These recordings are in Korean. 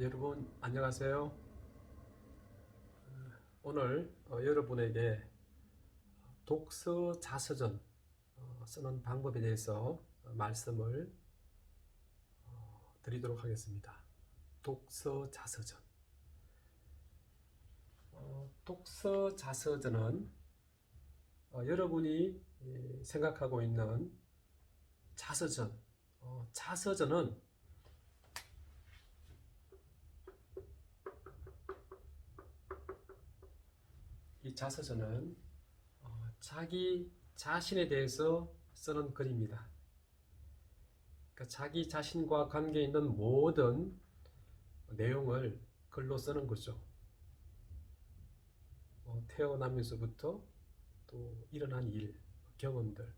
여러분 안녕하세요. 오늘 여러분에게 독서 자서전 쓰는 방법에 대해서 말씀을 드리도록 하겠습니다. 독서 자서전. 독서 자서전은 여러분이 생각하고 있는 자서전, 자서전은 이 자서전은 자기 자신에 대해서 쓰는 글입니다. 그러니까 자기 자신과 관계 있는 모든 내용을 글로 쓰는 거죠. 태어나면서부터 또 일어난 일, 경험들,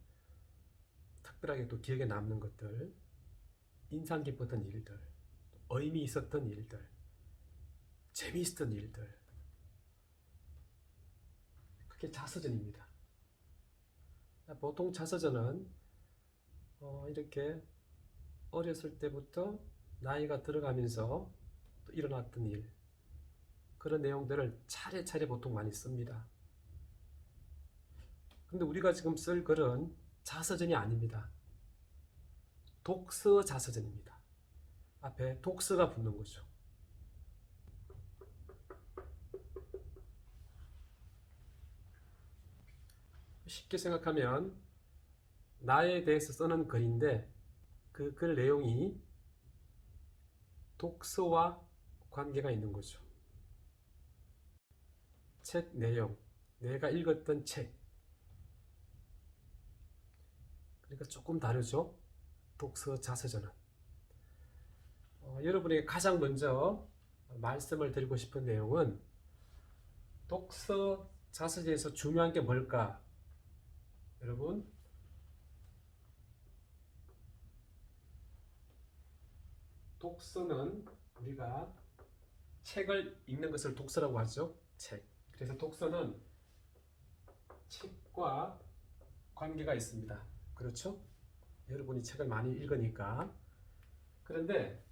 특별하게 또 기억에 남는 것들, 인상 깊었던 일들, 의미 있었던 일들, 재미있었던 일들, 그게 자서전입니다. 보통 자서전은 이렇게 어렸을 때부터 나이가 들어가면서 또 일어났던 일, 그런 내용들을 차례차례 보통 많이 씁니다. 근데 우리가 지금 쓸 글은 자서전이 아닙니다. 독서 자서전입니다. 앞에 독서가 붙는 거죠. 쉽게 생각하면 나에 대해서 쓰는 글인데 그 글 내용이 독서와 관계가 있는 거죠. 책 내용, 내가 읽었던 책. 그러니까 조금 다르죠. 독서 자서전은. 여러분에게 가장 먼저 말씀을 드리고 싶은 내용은 독서 자서전에서 중요한 게 뭘까? 여러분, 독서는 우리가 책을 읽는 것을 독서라고 하죠. 책. 그래서 독서는 책과 관계가 있습니다. 그렇죠? 여러분이 책을 많이 읽으니까. 그런데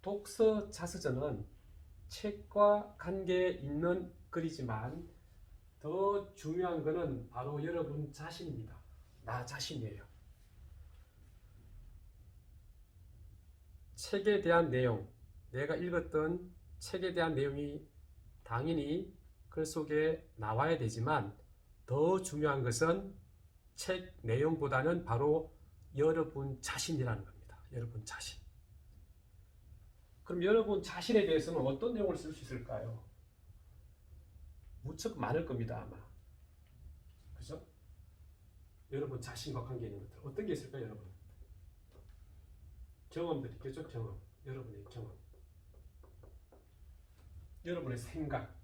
독서 자서전은 책과 관계에 있는 글이지만 더 중요한 것은 바로 여러분 자신입니다. 나 자신이에요. 책에 대한 내용, 내가 읽었던 책에 대한 내용이 당연히 글 속에 나와야 되지만 더 중요한 것은 책 내용보다는 바로 여러분 자신이라는 겁니다. 여러분 자신. 그럼 여러분 자신에 대해서는 어떤 내용을 쓸 수 있을까요? 무척 많을 겁니다, 아마. 그죠? 여러분 자신과 관계 있는 것들. 어떤 게 있을까요, 여러분? 경험들 있겠죠, 경험. 여러분의 경험. 여러분의 생각.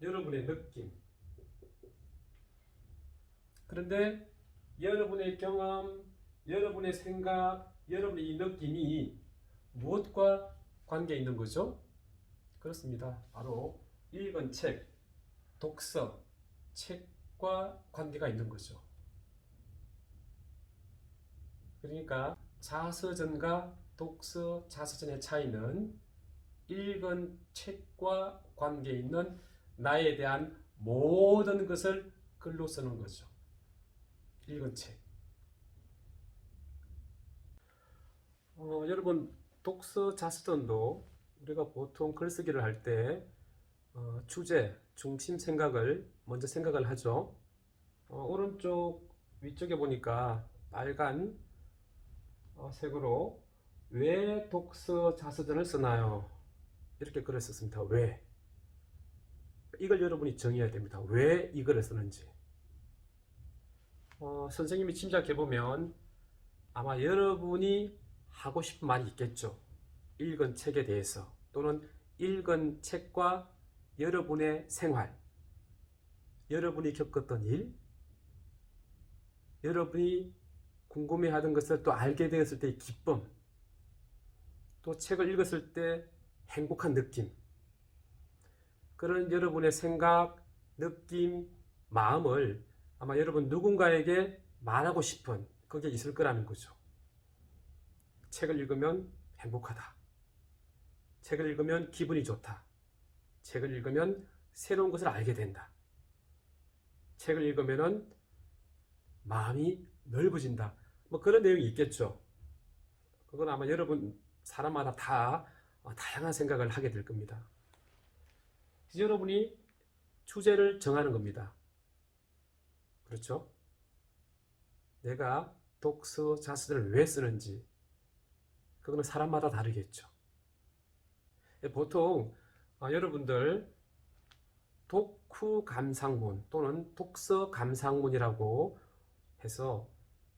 여러분의 느낌. 그런데 여러분의 경험, 여러분의 생각, 여러분의 이 느낌이 무엇과 관계 있는 거죠? 그렇습니다. 바로 읽은 책, 독서, 책과 관계가 있는 거죠. 그러니까 자서전과 독서 자서전의 차이는 읽은 책과 관계 있는 나에 대한 모든 것을 글로 쓰는 거죠. 읽은 책. 여러분 독서 자서전도 우리가 보통 글쓰기를 할 때 주제, 중심 생각을 먼저 생각을 하죠. 오른쪽 위쪽에 보니까 빨간 색으로 왜 독서 자서전을 쓰나요? 이렇게 글을 썼습니다. 왜? 이걸 여러분이 정의해야 됩니다. 왜 이 글을 쓰는지. 선생님이 짐작해보면 아마 여러분이 하고 싶은 말이 있겠죠. 읽은 책에 대해서 또는 읽은 책과 여러분의 생활, 여러분이 겪었던 일, 여러분이 궁금해하던 것을 또 알게 되었을 때의 기쁨, 또 책을 읽었을 때 행복한 느낌, 그런 여러분의 생각, 느낌, 마음을 아마 여러분 누군가에게 말하고 싶은 그게 있을 거라는 거죠. 책을 읽으면 행복하다. 책을 읽으면 기분이 좋다. 책을 읽으면 새로운 것을 알게 된다. 책을 읽으면 마음이 넓어진다. 뭐 그런 내용이 있겠죠. 그건 아마 여러분 사람마다 다 다양한 생각을 하게 될 겁니다. 여러분이 주제를 정하는 겁니다. 그렇죠? 내가 독서 자서전을 왜 쓰는지 그거는 사람마다 다르겠죠. 보통 여러분들 독후 감상문 또는 독서 감상문이라고 해서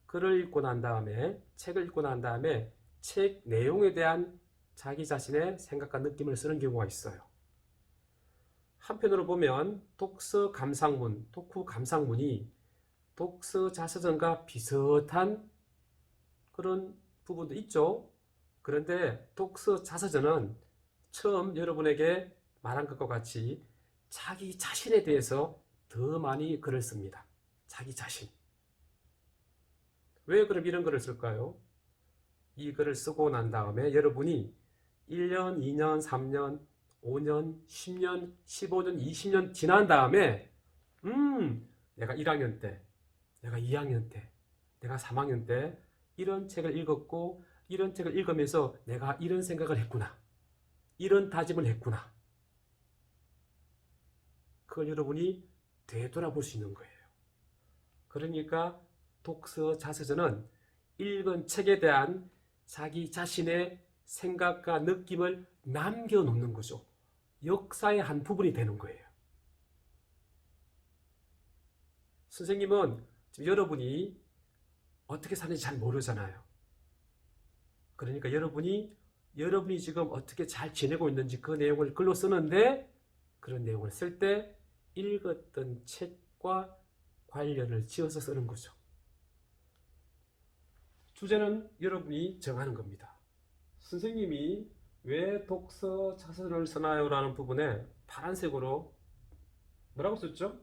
글을 읽고 난 다음에 책을 읽고 난 다음에 책 내용에 대한 자기 자신의 생각과 느낌을 쓰는 경우가 있어요. 한편으로 보면 독서 감상문, 독후 감상문이 독서 자서전과 비슷한 그런 부분도 있죠. 그런데 독서 자서전은 처음 여러분에게 말한 것과 같이 자기 자신에 대해서 더 많이 글을 씁니다. 자기 자신. 왜 그럼 이런 글을 쓸까요? 이 글을 쓰고 난 다음에 여러분이 1년, 2년, 3년, 5년, 10년, 15년, 20년 지난 다음에 내가 1학년 때, 내가 2학년 때, 내가 3학년 때 이런 책을 읽었고 이런 책을 읽으면서 내가 이런 생각을 했구나. 이런 다짐을 했구나. 그걸 여러분이 되돌아볼 수 있는 거예요. 그러니까 독서 자서전은 읽은 책에 대한 자기 자신의 생각과 느낌을 남겨놓는 거죠. 역사의 한 부분이 되는 거예요. 선생님은 지금 여러분이 어떻게 사는지 잘 모르잖아요. 그러니까 여러분이 지금 어떻게 잘 지내고 있는지 그 내용을 글로 쓰는데 그런 내용을 쓸 때 읽었던 책과 관련을 지어서 쓰는 거죠. 주제는 여러분이 정하는 겁니다. 선생님이 왜 독서 자서전을 쓰나요? 라는 부분에 파란색으로 뭐라고 썼죠?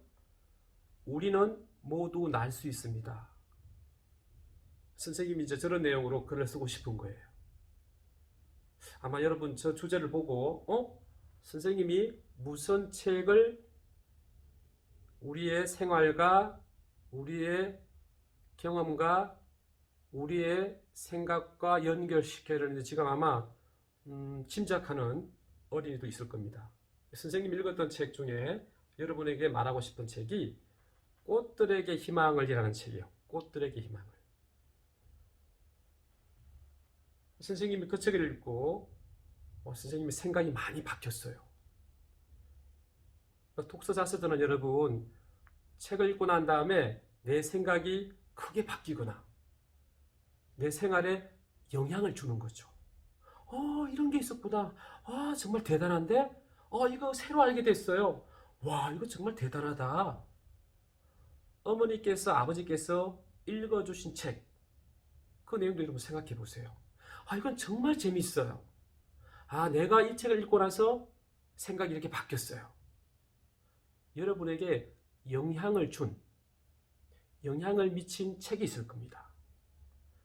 우리는 모두 날 수 있습니다. 선생님이 이제 저런 내용으로 글을 쓰고 싶은 거예요. 아마 여러분 저 주제를 보고 선생님이 무슨 책을 우리의 생활과 우리의 경험과 우리의 생각과 연결시켜야 지금 아마 짐작하는 어린이도 있을 겁니다. 선생님이 읽었던 책 중에 여러분에게 말하고 싶은 책이 꽃들에게 희망을이라는 책이에요. 꽃들에게 희망을. 선생님이 그 책을 읽고 선생님의 생각이 많이 바뀌었어요. 독서 자서전은 여러분 책을 읽고 난 다음에 내 생각이 크게 바뀌거나 내 생활에 영향을 주는 거죠. 이런 게 있었구나. 정말 대단한데? 이거 새로 알게 됐어요. 와, 이거 정말 대단하다. 어머니께서, 아버지께서 읽어주신 책, 그 내용도 여러분 생각해 보세요. 이건 정말 재밌어요. 내가 이 책을 읽고 나서 생각이 이렇게 바뀌었어요. 여러분에게 영향을 미친 책이 있을 겁니다.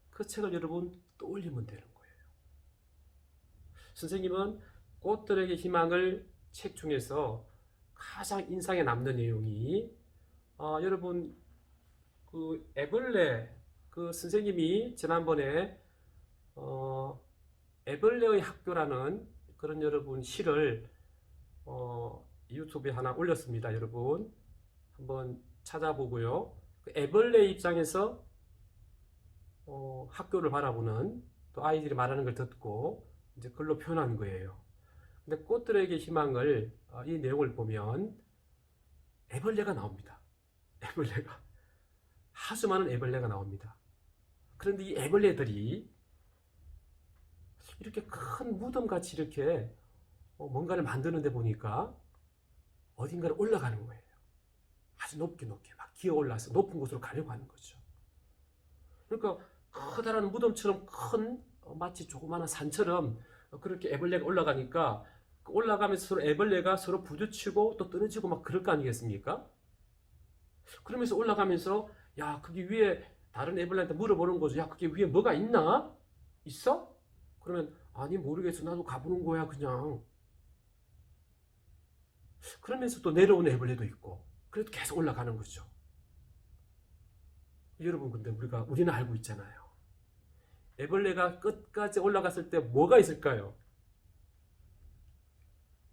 그 책을 여러분 떠올리면 되는 거예요. 선생님은 꽃들에게 희망을 책 중에서 가장 인상에 남는 내용이 여러분 그 애벌레 그 선생님이 지난번에 애벌레의 학교라는 그런 여러분 시를 유튜브에 하나 올렸습니다. 여러분 한번 찾아보고요. 그 애벌레 입장에서 학교를 바라보는 또 아이들이 말하는 걸 듣고 이제 글로 표현한 거예요. 근데 꽃들에게 희망을 이 내용을 보면 애벌레가 나옵니다. 애벌레가 아주 많은 애벌레가 나옵니다. 그런데 이 애벌레들이 이렇게 큰 무덤같이 이렇게 뭔가를 만드는데 보니까 어딘가를 올라가는 거예요. 아주 높게 막 기어 올라서 높은 곳으로 가려고 하는 거죠. 그러니까 커다란 무덤처럼 큰 마치 조그마한 산처럼 그렇게 애벌레가 올라가니까 올라가면서 서로 애벌레가 서로 부딪히고 또 떨어지고 막 그럴 거 아니겠습니까? 그러면서 올라가면서 거기 위에 다른 애벌레한테 물어보는 거죠. 거기 위에 뭐가 있나? 있어? 그러면 아니 모르겠어 나도 가보는 거야 그냥. 그러면서 또 내려오는 애벌레도 있고 그래도 계속 올라가는 거죠. 여러분 근데 우리는 알고 있잖아요. 애벌레가 끝까지 올라갔을 때 뭐가 있을까요?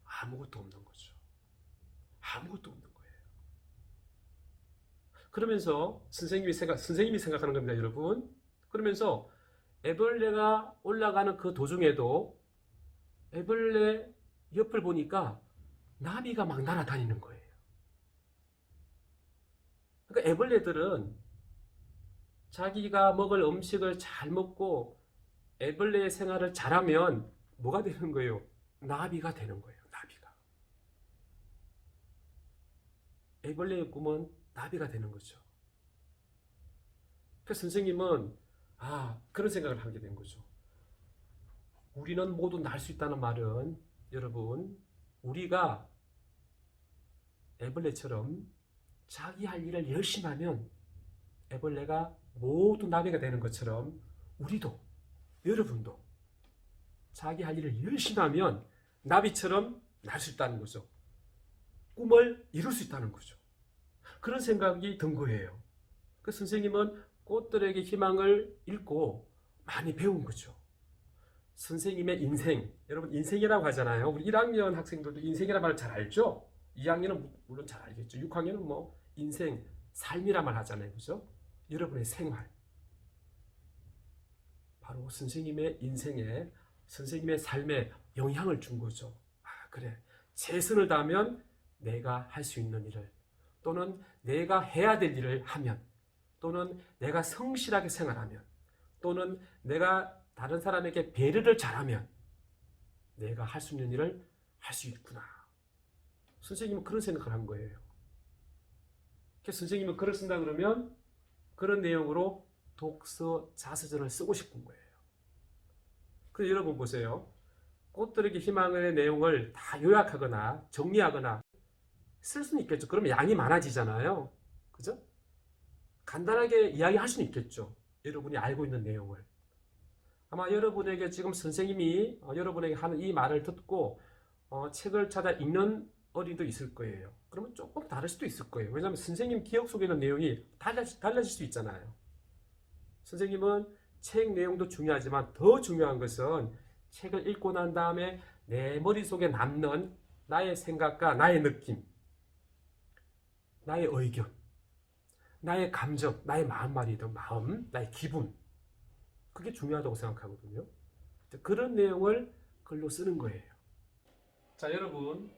아무것도 없는 거죠. 아무것도 없는 거예요. 그러면서 선생님이 생각하는 겁니다, 여러분. 그러면서 애벌레가 올라가는 그 도중에도 애벌레 옆을 보니까 나비가 막 날아다니는 거예요. 그러니까 애벌레들은 자기가 먹을 음식을 잘 먹고 애벌레의 생활을 잘하면 뭐가 되는 거예요? 나비가 되는 거예요. 나비가. 애벌레의 꿈은 나비가 되는 거죠. 그래서 선생님은 그런 생각을 하게 된 거죠. 우리는 모두 날 수 있다는 말은 여러분 우리가 애벌레처럼 자기 할 일을 열심히 하면 애벌레가 모두 나비가 되는 것처럼 우리도 여러분도 자기 할 일을 열심히 하면 나비처럼 날 수 있다는 거죠. 꿈을 이룰 수 있다는 거죠. 그런 생각이 든 거예요. 그 선생님은 꽃들에게 희망을 읽고 많이 배운 거죠. 선생님의 인생, 여러분 인생이라고 하잖아요. 우리 1학년 학생들도 인생이라는 말을 잘 알죠? 2학년은 물론 잘 알겠죠. 6학년은 뭐 인생, 삶이란 말 하잖아요. 그죠? 여러분의 생활. 바로 선생님의 인생에, 선생님의 삶에 영향을 준 거죠. 그래. 최선을 다하면 내가 할 수 있는 일을, 또는 내가 해야 될 일을 하면, 또는 내가 성실하게 생활하면, 또는 내가 다른 사람에게 배려를 잘하면 내가 할 수 있는 일을 할 수 있구나. 선생님은 그런 생각을 한 거예요. 그래서 선생님은 글을 쓴다 그러면 그런 내용으로 독서 자서전을 쓰고 싶은 거예요. 그래서 여러분 보세요. 꽃들에게 희망의 내용을 다 요약하거나 정리하거나 쓸 수는 있겠죠. 그러면 양이 많아지잖아요. 그죠? 간단하게 이야기할 수는 있겠죠. 여러분이 알고 있는 내용을. 아마 여러분에게 지금 선생님이 여러분에게 하는 이 말을 듣고 책을 찾아 읽는 어린이도 있을 거예요. 그러면 조금 다를 수도 있을 거예요. 왜냐하면 선생님 기억 속에 있는 내용이 달라질 수 있잖아요. 선생님은 책 내용도 중요하지만 더 중요한 것은 책을 읽고 난 다음에 내 머릿속에 남는 나의 생각과 나의 느낌, 나의 의견, 나의 감정, 나의 마음말이든 마음, 나의 기분, 그게 중요하다고 생각하거든요. 그런 내용을 글로 쓰는 거예요. 자, 여러분,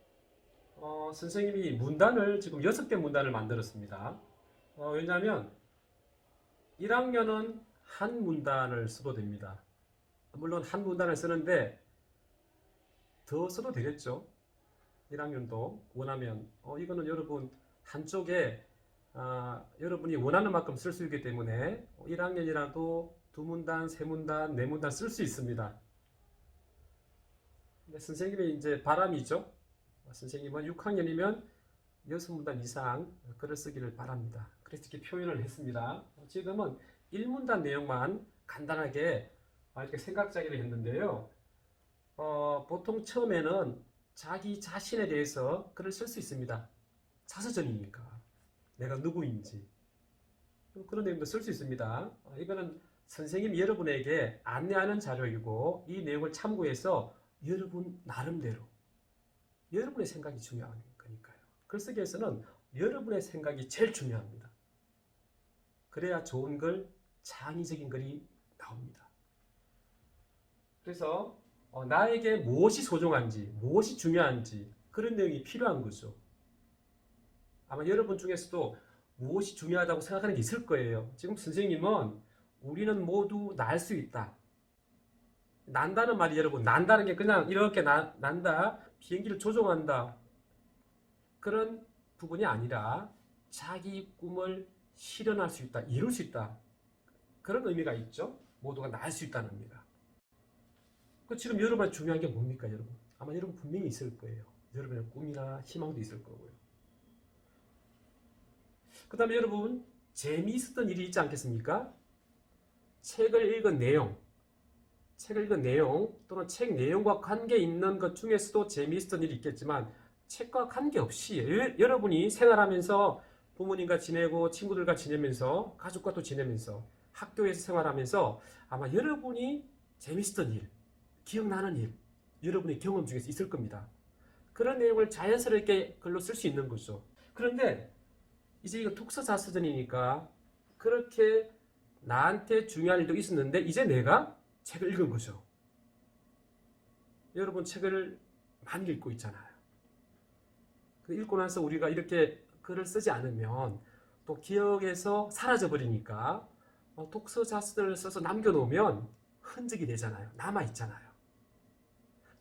선생님이 문단을 지금 6개 문단을 만들었습니다. 왜냐하면 1학년은 한 문단을 써도 됩니다. 물론 한 문단을 쓰는데 더 써도 되겠죠. 1학년도 원하면 이거는 여러분 한쪽에 여러분이 원하는 만큼 쓸 수 있기 때문에 1학년이라도 2문단, 3문단, 4문단 쓸 수 있습니다. 근데 선생님의 이제 바람이죠. 선생님은 6학년이면 6문단 이상 글을 쓰기를 바랍니다. 그래서 이렇게 표현을 했습니다. 지금은 1문단 내용만 간단하게 이렇게 생각짜기를 했는데요. 보통 처음에는 자기 자신에 대해서 글을 쓸 수 있습니다. 자서전이니까 내가 누구인지 그런 내용도 쓸 수 있습니다. 이거는 선생님이 여러분에게 안내하는 자료이고 이 내용을 참고해서 여러분 나름대로 여러분의 생각이 중요한 거니까요. 글쓰기에서는 여러분의 생각이 제일 중요합니다. 그래야 좋은 글, 창의적인 글이 나옵니다. 그래서 나에게 무엇이 소중한지, 무엇이 중요한지 그런 내용이 필요한 거죠. 아마 여러분 중에서도 무엇이 중요하다고 생각하는 게 있을 거예요. 지금 선생님은 우리는 모두 날 수 있다. 난다는 말이 여러분, 난다는 게 그냥 이렇게 난다, 비행기를 조종한다. 그런 부분이 아니라 자기 꿈을 실현할 수 있다, 이룰 수 있다. 그런 의미가 있죠. 모두가 날 수 있다는 의미가. 지금 여러분한테 중요한 게 뭡니까, 여러분? 아마 여러분 분명히 있을 거예요. 여러분의 꿈이나 희망도 있을 거고요. 그 다음에 여러분, 재미있었던 일이 있지 않겠습니까? 책을 읽은 내용, 책을 읽은 내용 또는 책 내용과 관계 있는 것 중에서도 재미있었던 일이 있겠지만 책과 관계없이 여러분이 생활하면서 부모님과 지내고 친구들과 지내면서 가족과 또 지내면서 학교에서 생활하면서 아마 여러분이 재미있었던 일, 기억나는 일, 여러분의 경험 중에서 있을 겁니다. 그런 내용을 자연스럽게 글로 쓸 수 있는 거죠. 그런데 이제 이거 독서자서전이니까 그렇게 나한테 중요한 일도 있었는데 이제 내가 책을 읽은 거죠. 여러분 책을 많이 읽고 있잖아요. 읽고 나서 우리가 이렇게 글을 쓰지 않으면 또 기억에서 사라져 버리니까 독서자서전을 써서 남겨놓으면 흔적이 되잖아요. 남아있잖아요.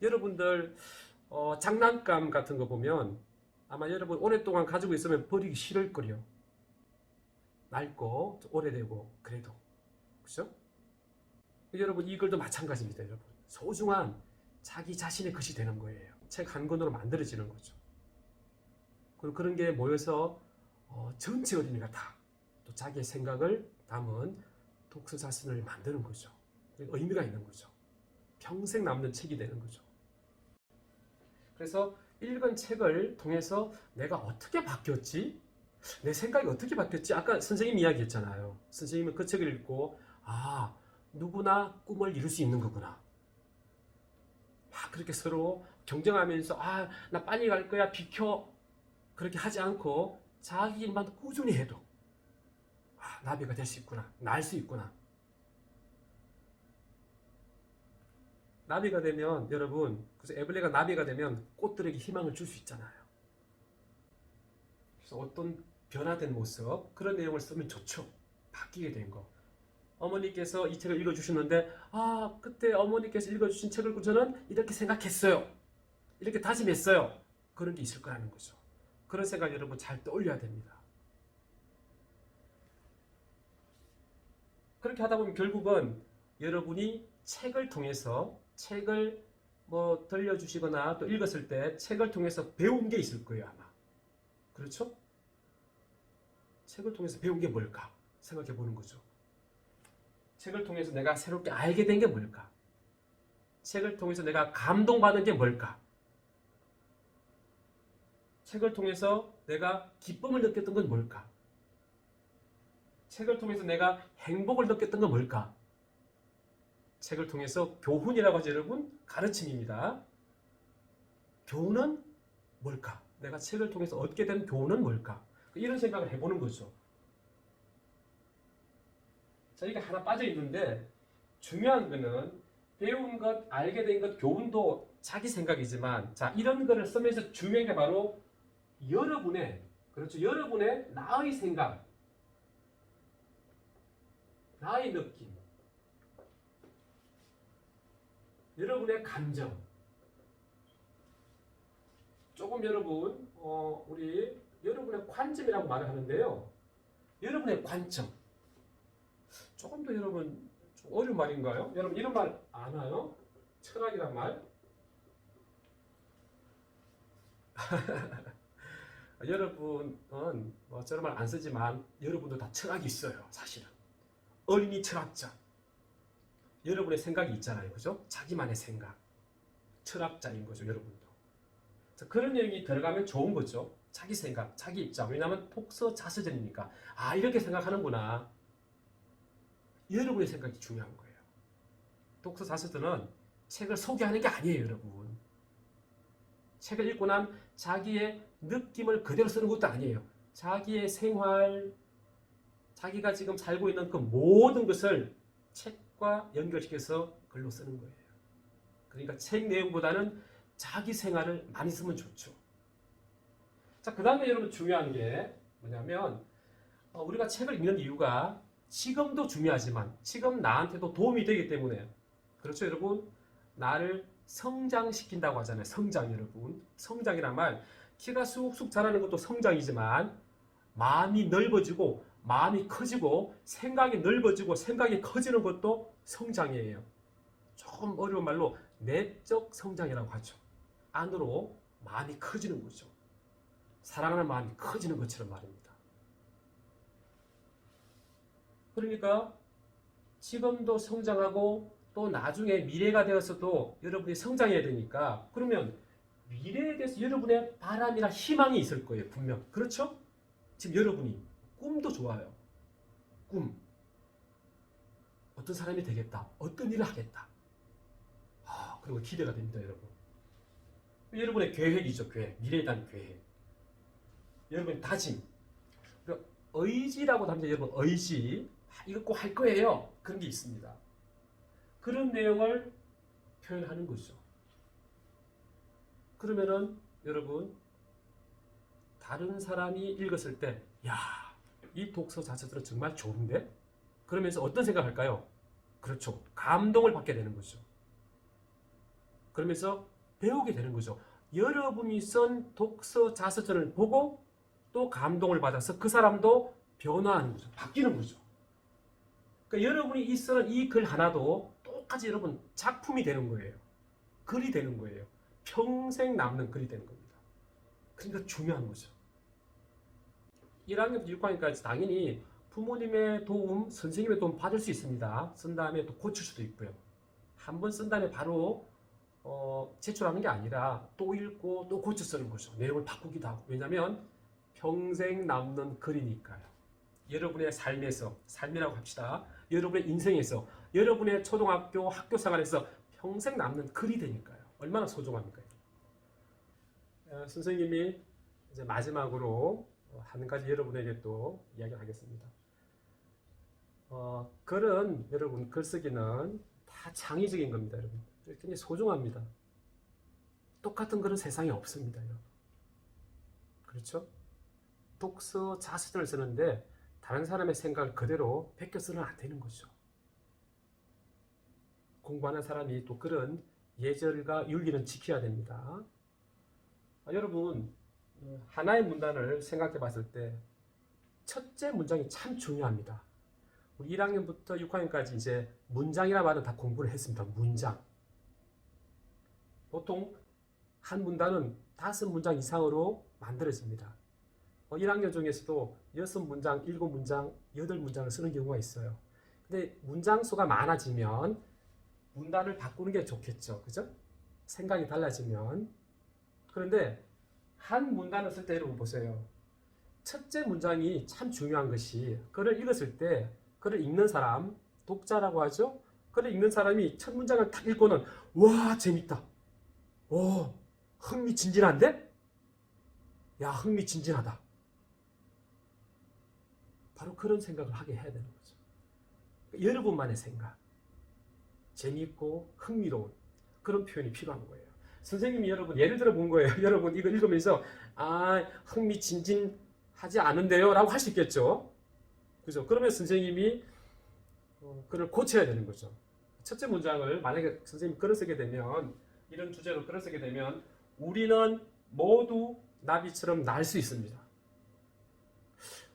여러분들 장난감 같은 거 보면 아마 여러분 오랫동안 가지고 있으면 버리기 싫을 거요. 낡고 오래되고 그래도 그죠? 여러분 이 글도 마찬가지입니다. 여러분 소중한 자기 자신의 것이 되는 거예요. 책 한 권으로 만들어지는 거죠. 그리고 그런 게 모여서 전체 어린이가 다 또 자기의 생각을 담은 독서자서전을 만드는 거죠. 의미가 있는 거죠. 평생 남는 책이 되는 거죠. 그래서 읽은 책을 통해서 내가 어떻게 바뀌었지? 내 생각이 어떻게 바뀌었지? 아까 선생님 이야기했잖아요. 선생님은 그 책을 읽고 누구나 꿈을 이룰 수 있는 거구나. 그렇게 서로 경쟁하면서 나 빨리 갈 거야 비켜 그렇게 하지 않고 자기 일만 꾸준히 해도 나비가 될 수 있구나. 날 수 있구나. 나비가 되면 여러분 그래서 애벌레가 나비가 되면 꽃들에게 희망을 줄 수 있잖아요. 그래서 어떤 변화된 모습 그런 내용을 쓰면 좋죠. 바뀌게 된 거. 어머니께서 이 책을 읽어주셨는데 그때 어머니께서 읽어주신 책을 보고 저는 이렇게 생각했어요. 이렇게 다짐했어요. 그런 게 있을 거라는 거죠. 그런 생각 여러분 잘 떠올려야 됩니다. 그렇게 하다 보면 결국은 여러분이 책을 통해서 책을 들려주시거나 또 읽었을 때 책을 통해서 배운 게 있을 거예요 아마. 그렇죠? 책을 통해서 배운 게 뭘까 생각해 보는 거죠. 책을 통해서 내가 새롭게 알게 된 게 뭘까? 책을 통해서 내가 감동받은 게 뭘까? 책을 통해서 내가 기쁨을 느꼈던 건 뭘까? 책을 통해서 내가 행복을 느꼈던 건 뭘까? 책을 통해서 교훈이라고 하죠 여러분. 가르침입니다. 교훈은 뭘까? 내가 책을 통해서 얻게 된 교훈은 뭘까? 이런 생각을 해보는 거죠. 자, 이게 하나 빠져 있는데 중요한 거는 배운 것, 알게 된 것, 교훈도 자기 생각이지만 자, 이런 거를 쓰면서 중요한 게 바로 여러분의 나의 생각, 나의 느낌, 여러분의 감정. 조금 여러분 우리 여러분의 관점이라고 말을 하는데요. 여러분의 관점. 조금 더 여러분 좀 어려운 말인가요? 여러분 이런 말 아나요? 철학이란 말? 여러분은 저런 말 안 쓰지만 여러분도 다 철학이 있어요. 사실은 어린이 철학자. 여러분의 생각이 있잖아요. 그죠? 자기만의 생각. 철학자인 거죠. 여러분도. 그런 내용이 들어가면 좋은 거죠. 자기 생각, 자기 입장. 왜냐하면 독서 자서전이니까 이렇게 생각하는구나. 여러분의 생각이 중요한 거예요. 독서 자서전은 책을 소개하는 게 아니에요. 여러분. 책을 읽고 난 자기의 느낌을 그대로 쓰는 것도 아니에요. 자기의 생활, 자기가 지금 살고 있는 그 모든 것을 책과 연결시켜서 글로 쓰는 거예요. 그러니까 책 내용보다는 자기 생활을 많이 쓰면 좋죠. 자, 그 다음에 여러분 중요한 게 뭐냐면 우리가 책을 읽는 이유가 지금도 중요하지만 지금 나한테도 도움이 되기 때문에 그렇죠 여러분? 나를 성장시킨다고 하잖아요. 성장 여러분. 성장이란 말 키가 쑥쑥 자라는 것도 성장이지만 마음이 넓어지고 마음이 커지고 생각이 넓어지고 생각이 커지는 것도 성장이에요. 조금 어려운 말로 내적 성장이라고 하죠. 안으로 마음이 커지는 거죠. 사랑하는 마음이 커지는 것처럼 말입니다. 그러니까 지금도 성장하고 또 나중에 미래가 되어서도 여러분이 성장해야 되니까 그러면 미래에 대해서 여러분의 바람이나 희망이 있을 거예요. 분명. 그렇죠? 지금 여러분이 꿈도 좋아요. 꿈. 어떤 사람이 되겠다. 어떤 일을 하겠다. 그리고 기대가 됩니다, 여러분. 여러분의 계획이죠, 계획. 미래에 대한 계획. 여러분의 다짐. 의지라고 합니다, 여러분. 의지. 이거 꼭 할 거예요. 그런 게 있습니다. 그런 내용을 표현하는 거죠. 그러면은 여러분 다른 사람이 읽었을 때 야, 이 독서 자체들은 정말 좋은데? 그러면서 어떤 생각할까요? 그렇죠. 감동을 받게 되는 거죠. 그러면서 배우게 되는 거죠. 여러분이 쓴 독서 자서전을 보고 또 감동을 받아서 그 사람도 변화하는 거죠. 바뀌는 거죠. 그러니까 여러분이 쓰는 이 글 하나도 똑같이 여러분 작품이 되는 거예요. 글이 되는 거예요. 평생 남는 글이 되는 겁니다. 그러니까 중요한 거죠. 1학년부터 6학년까지 당연히 부모님의 도움, 선생님의 도움 받을 수 있습니다. 쓴 다음에 또 고칠 수도 있고요. 한 번 쓴 다음에 바로 제출하는 게 아니라 또 읽고 또 고쳐 쓰는 거죠. 내용을 바꾸기도 하고. 왜냐하면 평생 남는 글이니까요. 여러분의 삶에서, 삶이라고 합시다. 여러분의 인생에서, 여러분의 초등학교 학교 생활에서 평생 남는 글이 되니까요. 얼마나 소중합니까? 선생님이 이제 마지막으로 한 가지 여러분에게 또 이야기를 하겠습니다. 글은 여러분 글쓰기는 다 창의적인 겁니다, 여러분. 굉장히 소중합니다. 똑같은 글은 세상에 없습니다, 여러분. 그렇죠? 독서 자서전을 쓰는데 다른 사람의 생각을 그대로 베껴서는 안 되는 거죠. 공부하는 사람이 또 글은 예절과 윤리는 지켜야 됩니다. 여러분 하나의 문단을 생각해 봤을 때 첫째 문장이 참 중요합니다. 우리 1학년부터 6학년까지 이제 문장이라는 말은 다 공부를 했습니다. 문장. 보통 한 문단은 5문장 이상으로 만들어집니다. 1학년 중에서도 6문장, 7문장, 8문장을 쓰는 경우가 있어요. 근데 문장 수가 많아지면 문단을 바꾸는 게 좋겠죠. 그죠? 생각이 달라지면. 그런데 한 문단을 쓸 때 여러분 보세요. 첫째 문장이 참 중요한 것이 글을 읽었을 때 글을 읽는 사람, 독자라고 하죠. 글을 읽는 사람이 첫 문장을 딱 읽고는 와 재밌다. 오 흥미진진한데? 야 흥미진진하다. 바로 그런 생각을 하게 해야 되는 거죠. 여러분만의 생각. 재미있고 흥미로운 그런 표현이 필요한 거예요. 선생님이 여러분 예를 들어 본 거예요. 여러분 이거 읽으면서 흥미진진하지 않은데요 라고 할 수 있겠죠. 그죠? 그러면 선생님이 글을 고쳐야 되는 거죠. 첫째 문장을 만약에 선생님이 글을 쓰게 되면 이런 주제로 글을 쓰게 되면 우리는 모두 나비처럼 날 수 있습니다.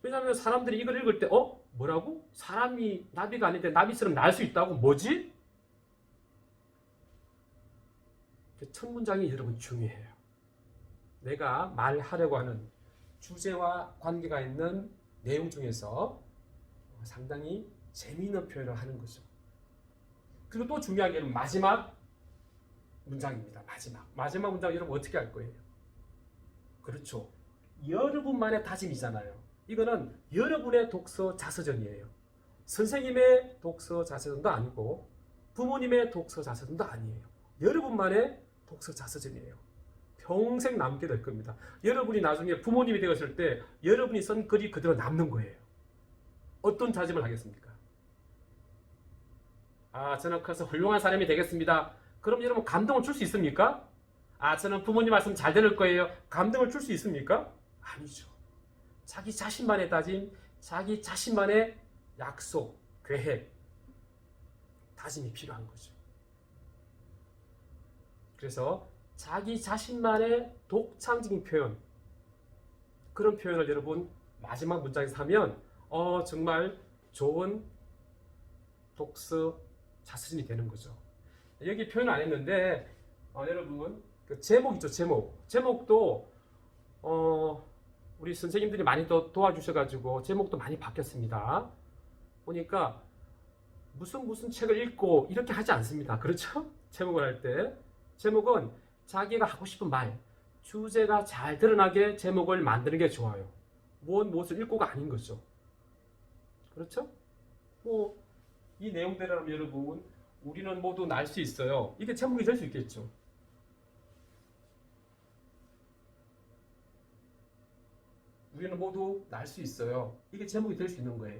왜냐하면 사람들이 이걸 읽을 때 뭐라고? 사람이 나비가 아닌데 나비처럼 날 수 있다고? 뭐지? 첫 문장이 여러분 중요해요. 내가 말하려고 하는 주제와 관계가 있는 내용 중에서 상당히 재미있는 표현을 하는 거죠. 그리고 또 중요한 게 마지막 문장입니다. 마지막 문장 여러분 어떻게 할 거예요? 그렇죠. 여러분만의 다짐이잖아요. 이거는 여러분의 독서 자서전이에요. 선생님의 독서 자서전도 아니고 부모님의 독서 자서전도 아니에요. 여러분만의 독서 자서전이에요. 평생 남게 될 겁니다. 여러분이 나중에 부모님이 되었을 때 여러분이 쓴 글이 그대로 남는 거예요. 어떤 다짐을 하겠습니까? 저는 커서 훌륭한 사람이 되겠습니다. 그럼 여러분 감동을 줄 수 있습니까? 저는 부모님 말씀 잘 들을 거예요. 감동을 줄 수 있습니까? 아니죠. 자기 자신만의 다짐, 자기 자신만의 약속, 계획, 다짐이 필요한 거죠. 그래서 자기 자신만의 독창적인 표현, 그런 표현을 여러분 마지막 문장에서 하면 정말 좋은 독서 자서전이 되는 거죠. 여기 표현 안 했는데 여러분 그 제목 있죠. 제목도 우리 선생님들이 많이 또 도와주셔가지고 제목도 많이 바뀌었습니다. 보니까 무슨 책을 읽고 이렇게 하지 않습니다. 그렇죠? 제목을 할 때 제목은 자기가 하고 싶은 말, 주제가 잘 드러나게 제목을 만드는 게 좋아요. 무엇을 읽고가 아닌 거죠. 그렇죠? 이 내용대로라면 여러분, 우리는 모두 날 수 있어요. 이게 제목이 될 수 있겠죠. 우리는 모두 날 수 있어요. 이게 제목이 될 수 있는 거예요.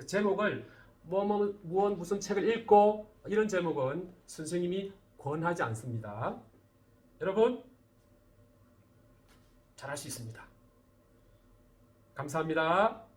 제목을 무슨 책을 읽고 이런 제목은 선생님이 권하지 않습니다. 여러분, 잘할 수 있습니다. 감사합니다.